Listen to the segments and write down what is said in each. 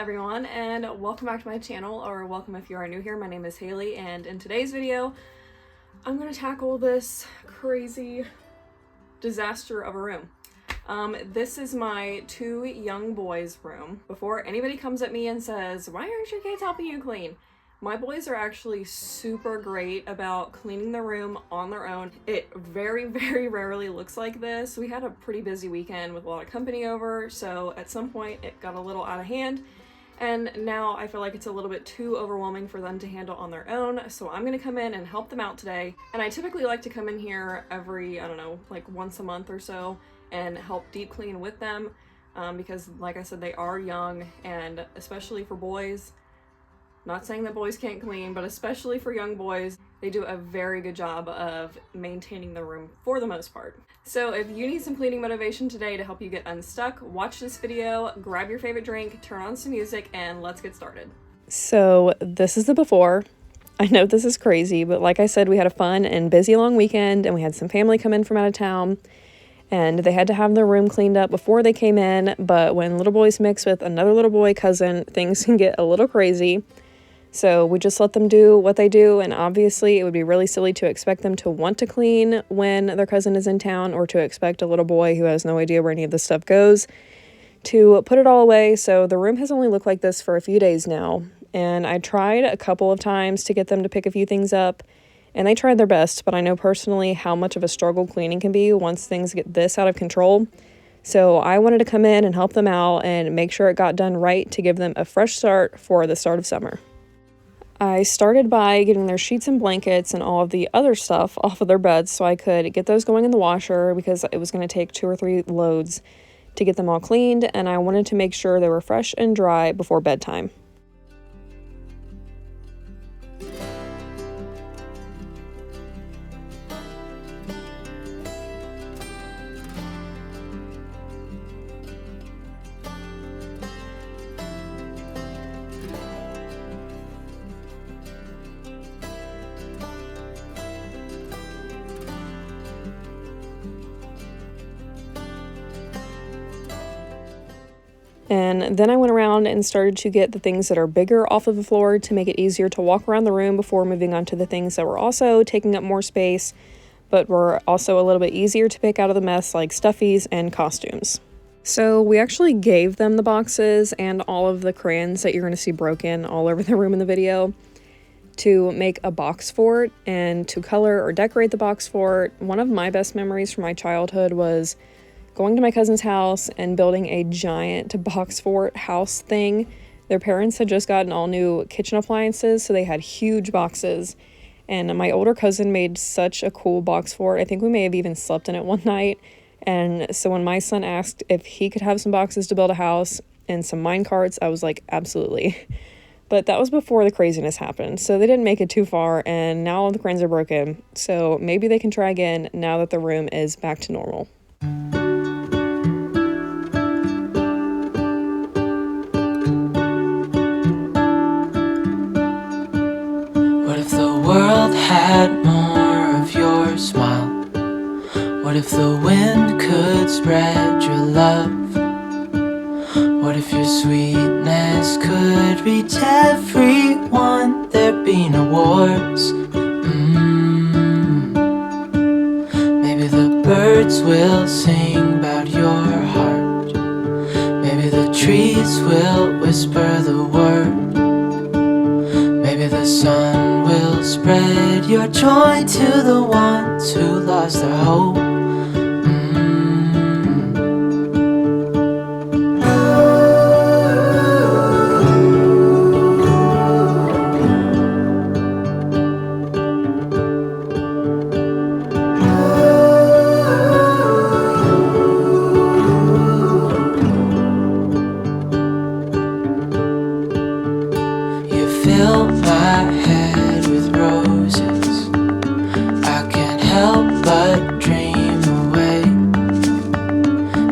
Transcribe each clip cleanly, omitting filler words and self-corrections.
everyone, and welcome back to my channel, or welcome if you are new here. My name is Haley, and in today's video I'm going to tackle this crazy disaster of a room. This is my two young boys' room. Before anybody comes at me and says, why aren't your kids helping you clean? My boys are actually super great about cleaning the room on their own. It very, very rarely looks like this. We had a pretty busy weekend with a lot of company over, so at some point it got a little out of hand, and now I feel like it's a little bit too overwhelming for them to handle on their own, so I'm gonna come in and help them out today. And I typically like to come in here every, I don't know, like once a month or so and help deep clean with them, because like I said, they are young, and especially for boys, not saying that boys can't clean, but especially for young boys, they do a very good job of maintaining the room for the most part. So if you need some cleaning motivation today to help you get unstuck, watch this video, grab your favorite drink, turn on some music, and let's get started. So this is the before. I know this is crazy, but like I said, we had a fun and busy long weekend, and we had some family come in from out of town, and they had to have their room cleaned up before they came in. But when little boys mix with another little boy cousin, things can get a little crazy. So we just let them do what they do, and obviously it would be really silly to expect them to want to clean when their cousin is in town, or to expect a little boy who has no idea where any of this stuff goes to put it all away. So the room has only looked like this for a few days now, and I tried a couple of times to get them to pick a few things up, and they tried their best, but I know personally how much of a struggle cleaning can be once things get this out of control. So I wanted to come in and help them out and make sure it got done right to give them a fresh start for the start of summer. I started by getting their sheets and blankets and all of the other stuff off of their beds so I could get those going in the washer, because it was going to take 2 or 3 loads to get them all cleaned, and I wanted to make sure they were fresh and dry before bedtime. And then I went around and started to get the things that are bigger off of the floor to make it easier to walk around the room before moving on to the things that were also taking up more space, but were also a little bit easier to pick out of the mess, like stuffies and costumes. So we actually gave them the boxes and all of the crayons that you're going to see broken all over the room in the video to make a box fort and to color or decorate the box fort. One of my best memories from my childhood was going to my cousin's house and building a giant box fort house thing. Their parents had just gotten all new kitchen appliances, so they had huge boxes. And my older cousin made such a cool box fort. I think we may have even slept in it one night. And so when my son asked if he could have some boxes to build a house and some mine carts, I was like, absolutely. But that was before the craziness happened, so they didn't make it too far, and now all the crayons are broken. So maybe they can try again now that the room is back to normal. Had more of your smile. What if the wind could spread your love? What if your sweetness could reach everyone? There'd be no wars. Maybe the birds will sing about your heart. Maybe the trees will whisper the word. Maybe the sun will spread your joy to the ones who lost their hope. You fill my head with roses. I can't help but dream away,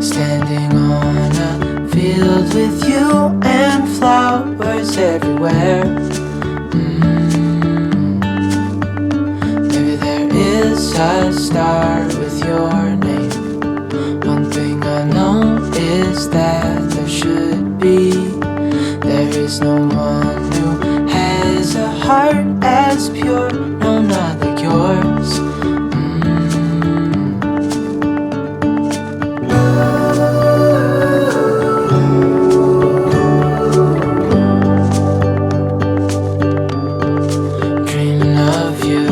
standing on a field with you and flowers everywhere. Maybe there is a star with your name. One thing I know is that there There's no one who has a heart as pure, no, not like yours. Dreaming of you.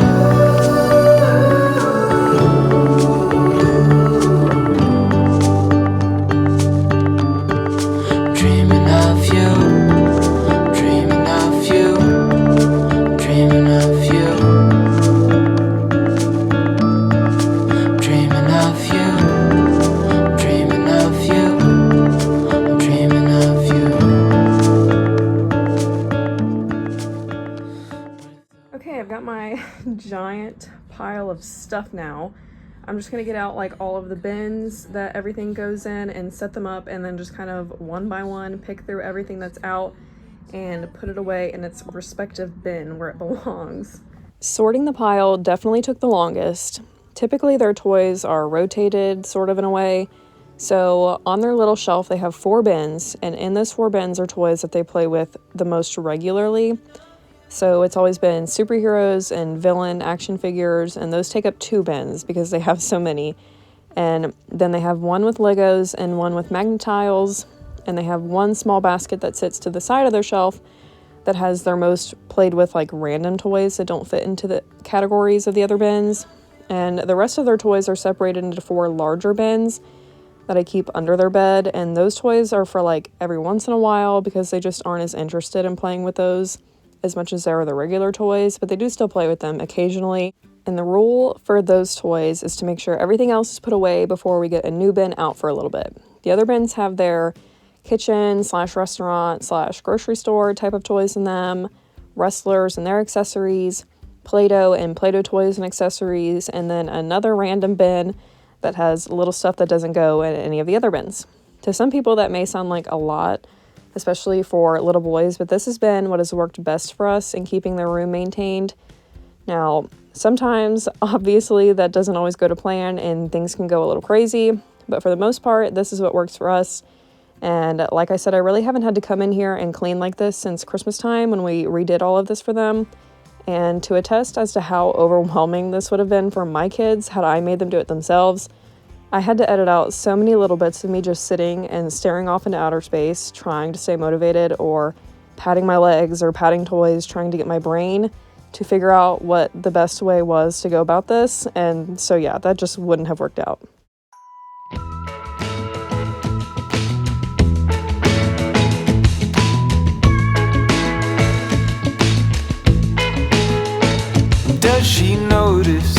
Dreaming of you. Dreaming of you. Dreaming of you. Dreaming of you. Dreaming of you. Dreaming of you. Okay, I've got my giant pile of stuff now. I'm just gonna get out like all of the bins that everything goes in and set them up, and then just kind of one by one pick through everything that's out and put it away in its respective bin where it belongs. Sorting the pile definitely took the longest. Typically their toys are rotated sort of in a way. So on their little shelf they have 4 bins, and in those 4 bins are toys that they play with the most regularly. So it's always been superheroes and villain action figures, and those take up 2 bins because they have so many. And then they have one with Legos and one with Magnetiles, and they have one small basket that sits to the side of their shelf that has their most played with like random toys that don't fit into the categories of the other bins. And the rest of their toys are separated into 4 larger bins that I keep under their bed, and those toys are for like every once in a while because they just aren't as interested in playing with those as much as there are the regular toys, but they do still play with them occasionally. And the rule for those toys is to make sure everything else is put away before we get a new bin out for a little bit. The other bins have their kitchen/restaurant/grocery store type of toys in them, wrestlers and their accessories, Play-Doh and Play-Doh toys and accessories, and then another random bin that has little stuff that doesn't go in any of the other bins. To some people that may sound like a lot, especially for little boys, but this has been what has worked best for us in keeping their room maintained. Now, sometimes, obviously, that doesn't always go to plan and things can go a little crazy, but for the most part, this is what works for us. And like I said, I really haven't had to come in here and clean like this since Christmas time when we redid all of this for them. And to attest as to how overwhelming this would have been for my kids had I made them do it themselves, I had to edit out so many little bits of me just sitting and staring off into outer space, trying to stay motivated, or patting my legs or patting toys, trying to get my brain to figure out what the best way was to go about this. And so yeah, that just wouldn't have worked out. Does she notice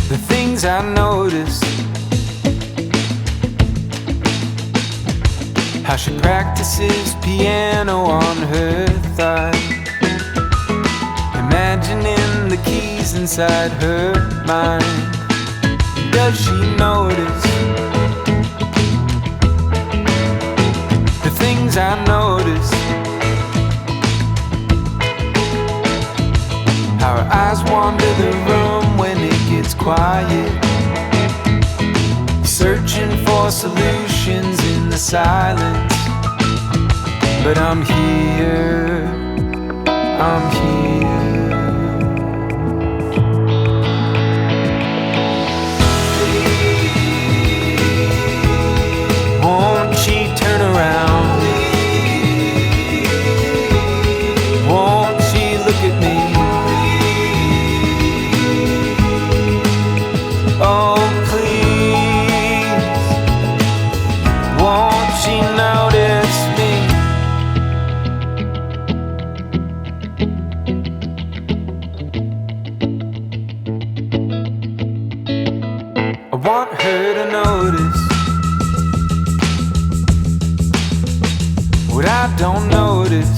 the things I notice? How she practices piano on her thigh, imagining the keys inside her mind. Does she notice the things I notice? How her eyes wander the room when it gets quiet, searching for solutions in the silence. But I'm here, I'm here. Won't she turn around? Won't she look at me? Oh, please, won't she notice me? I want her to notice what I don't notice.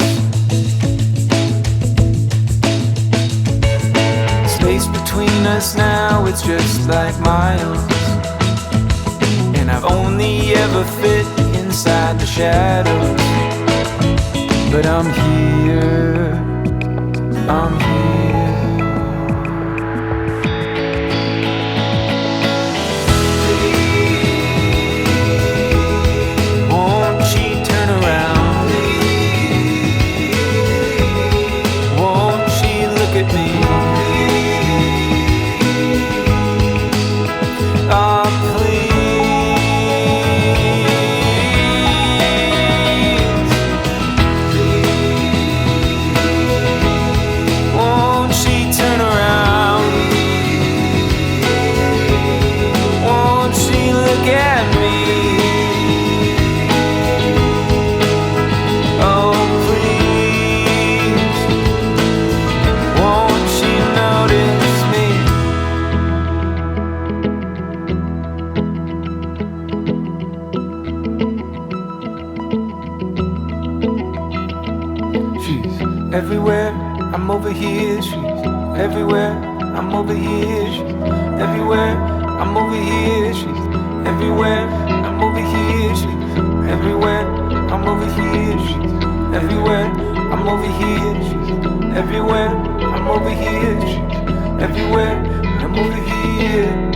Space between us now, it's just like miles, and I've only ever fit inside the shadows. But I'm here, I'm here. Won't she Everywhere I'm over here, she's everywhere. I'm over here, she's everywhere. I'm over here, she's everywhere. I'm over here, she's everywhere. I'm over here, she's everywhere. I'm over here, she's everywhere. I'm over here, she's everywhere. I'm over here.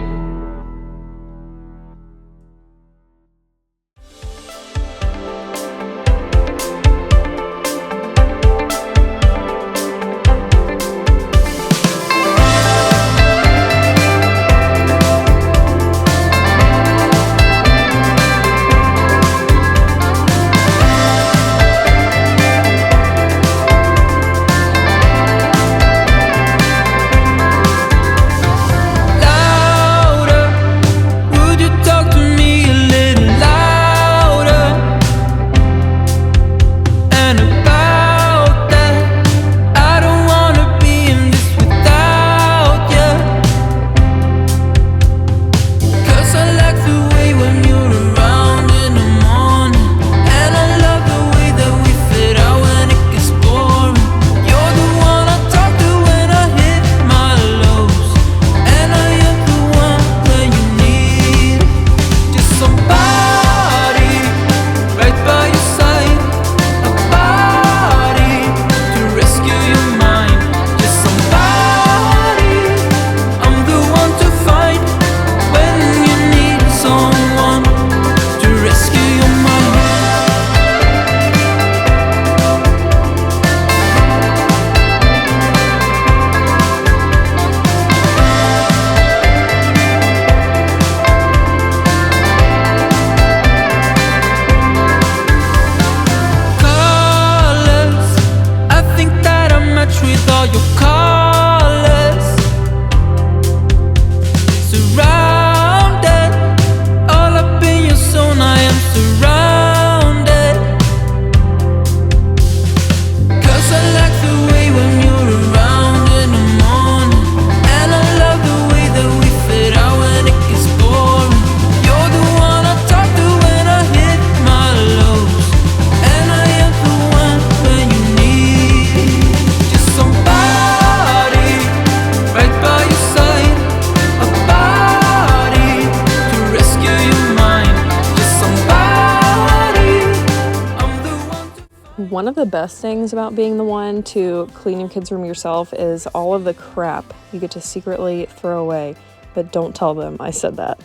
One of the best things about being the one to clean your kids' room yourself is all of the crap you get to secretly throw away, but don't tell them I said that.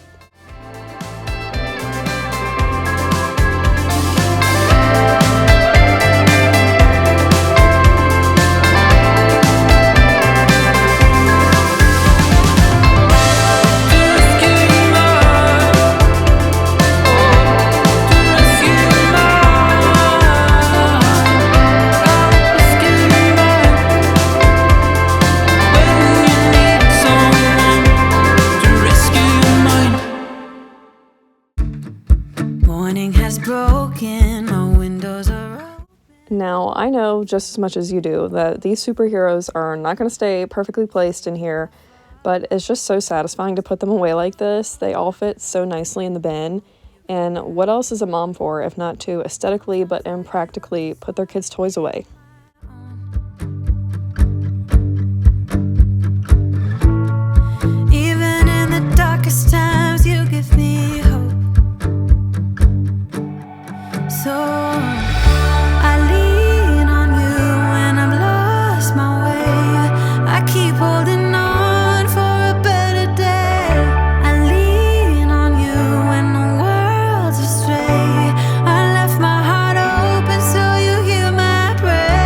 Now, I know just as much as you do that these superheroes are not going to stay perfectly placed in here, but it's just so satisfying to put them away like this. They all fit so nicely in the bin, and what else is a mom for if not to aesthetically but impractically put their kids' toys away? Even in the darkest times, you give me hope. So my heart open so you hear my prayer.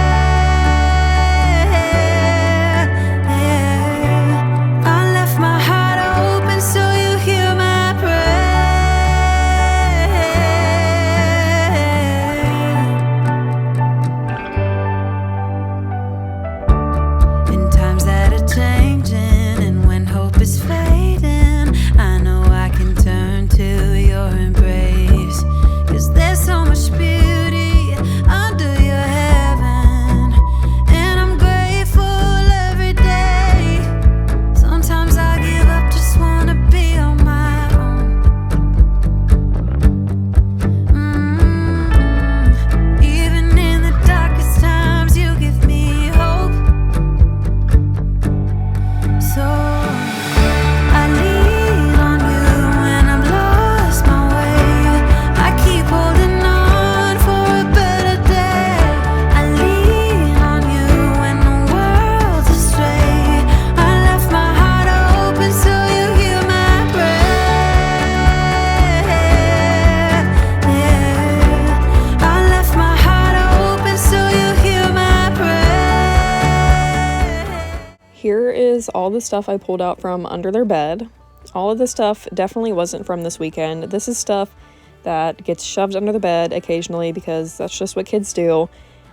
all the stuff I pulled out from under their bed. All of the stuff definitely wasn't from this weekend. This is stuff that gets shoved under the bed occasionally because that's just what kids do.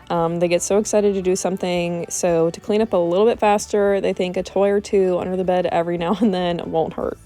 They get so excited to do something, so to clean up a little bit faster, they think a toy or two under the bed every now and then won't hurt.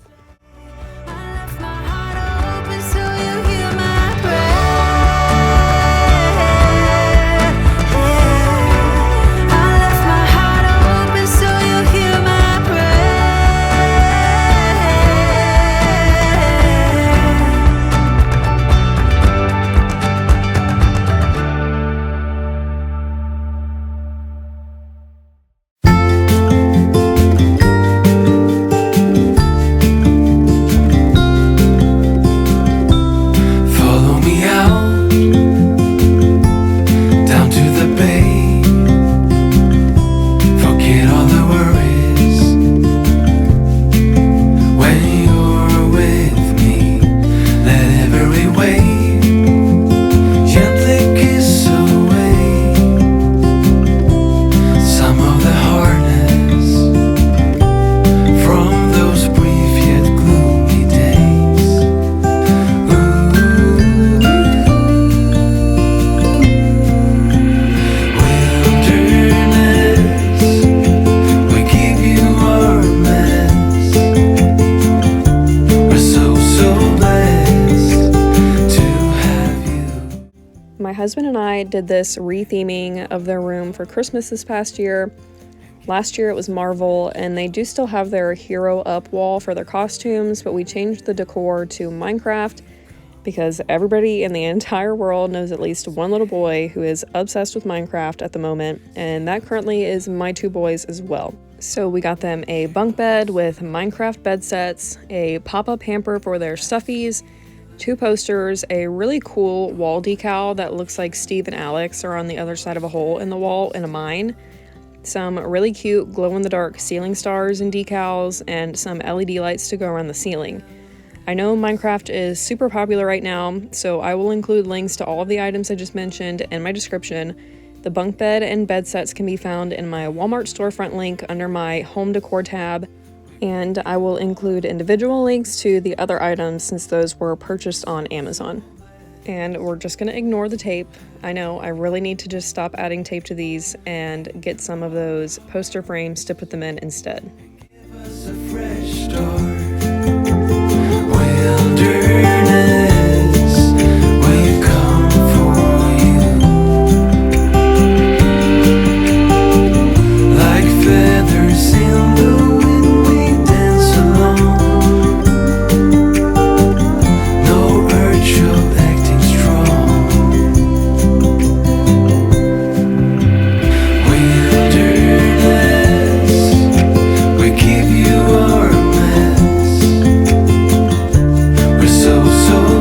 My husband and I did this re-theming of their room for Christmas this past year. Last year it was Marvel, and they do still have their Hero Up wall for their costumes, but we changed the decor to Minecraft because everybody in the entire world knows at least one little boy who is obsessed with Minecraft at the moment, and that currently is my two boys as well. So we got them a bunk bed with Minecraft bed sets, a pop-up hamper for their stuffies, 2 posters, a really cool wall decal that looks like Steve and Alex are on the other side of a hole in the wall in a mine, some really cute glow-in-the-dark ceiling stars and decals, and some LED lights to go around the ceiling. I know Minecraft is super popular right now, so I will include links to all of the items I just mentioned in my description. The bunk bed and bed sets can be found in my Walmart storefront link under my home decor tab, and I will include individual links to the other items since those were purchased on Amazon. And we're just gonna ignore the tape. I know, I really need to just stop adding tape to these and get some of those poster frames to put them in instead. Give us a fresh start. Wilderness, we've come for you. Like feathers in the wind, we dance along. No urge of acting strong. Wilderness, we give you our mess. We're so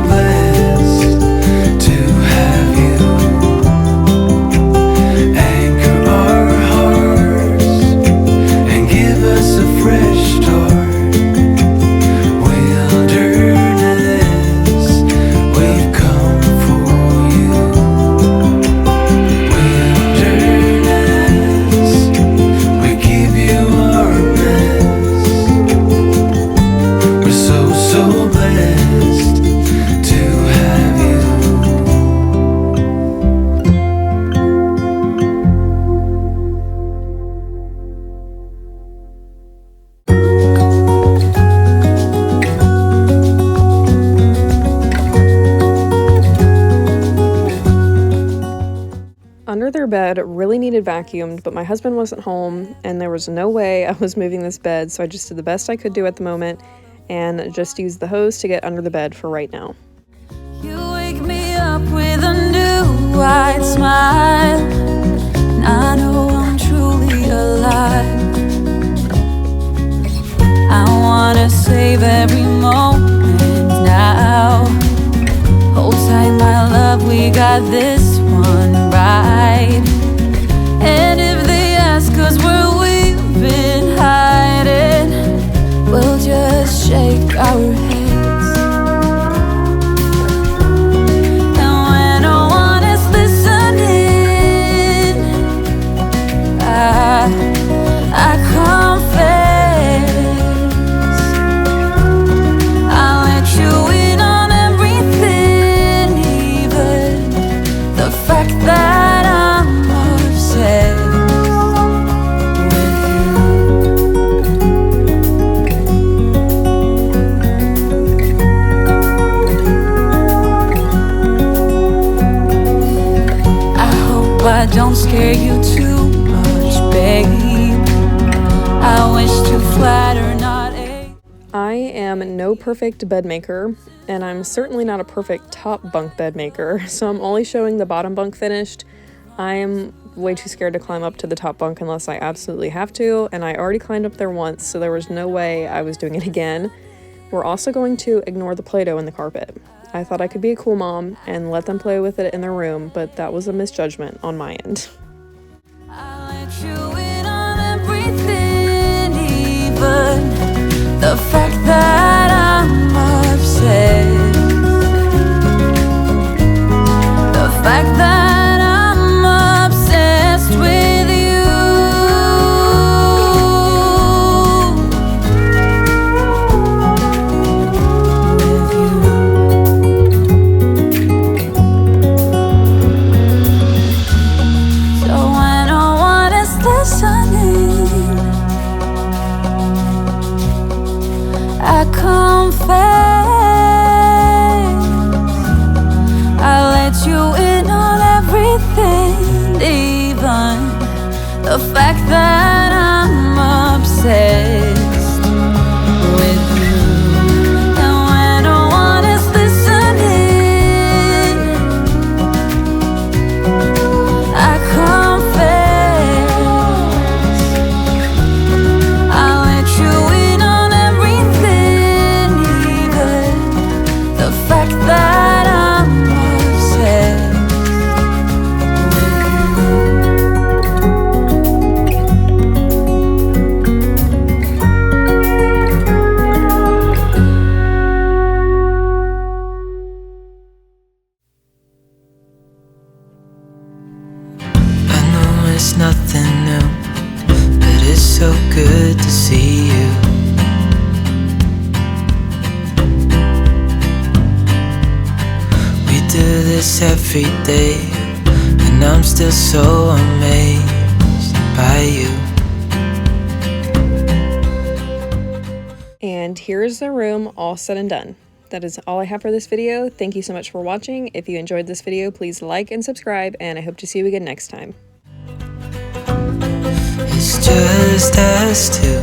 blessed to have you. Anchor our hearts and give us a fresh start. Wilderness, we've come for you. Wilderness, we give you our best. We're so blessed to have you. Under their bed really needed vacuumed, but my husband wasn't home and there was no way I was moving this bed, so I just did the best I could do at the moment and just used the hose to get under the bed for right now. You wake me up with a new white smile, and I know I'm truly alive. I wanna save every moment now. Hold tight, my love, we got this one right. And if they ask us where we've been hiding, we'll just shake our heads. And when no one is listening, I confess don't scare you too much, babe. I wish to flatter, not a. I am no perfect bed maker, and I'm certainly not a perfect top bunk bed maker, so I'm only showing the bottom bunk finished. I'm way too scared to climb up to the top bunk unless I absolutely have to, and I already climbed up there once, so there was no way I was doing it again. We're also going to ignore the Play-Doh in the carpet. I thought I could be a cool mom and let them play with it in their room, but that was a misjudgment on my end. I'll let you in on everything, even the fact that I'm obsessed. The fact that I'm obsessed with you. With you. So when no one is listening, I confess, I let you in on everything, even the fact that I'm obsessed with you. And when no one is listening, I confess, I let you in on everything, even the fact that I'm obsessed with you. I know it's nothing new, but it's so good to see you. We do this every day, and I'm still so amazed by you. And here's the room all said and done. That is all I have for this video. Thank you so much for watching. If you enjoyed this video, please like and subscribe, and I hope to see you again next time. It's just us two,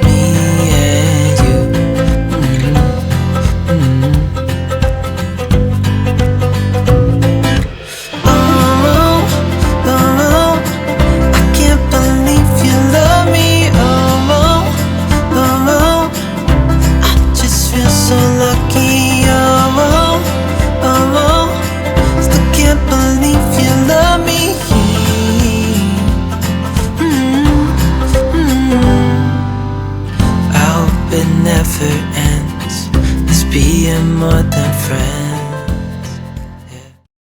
me and you. Oh, oh, I can't believe you love me. Oh, oh, I just feel so lucky. Oh, oh, still can't believe you love me. I hope it never ends. Let's be more than friends.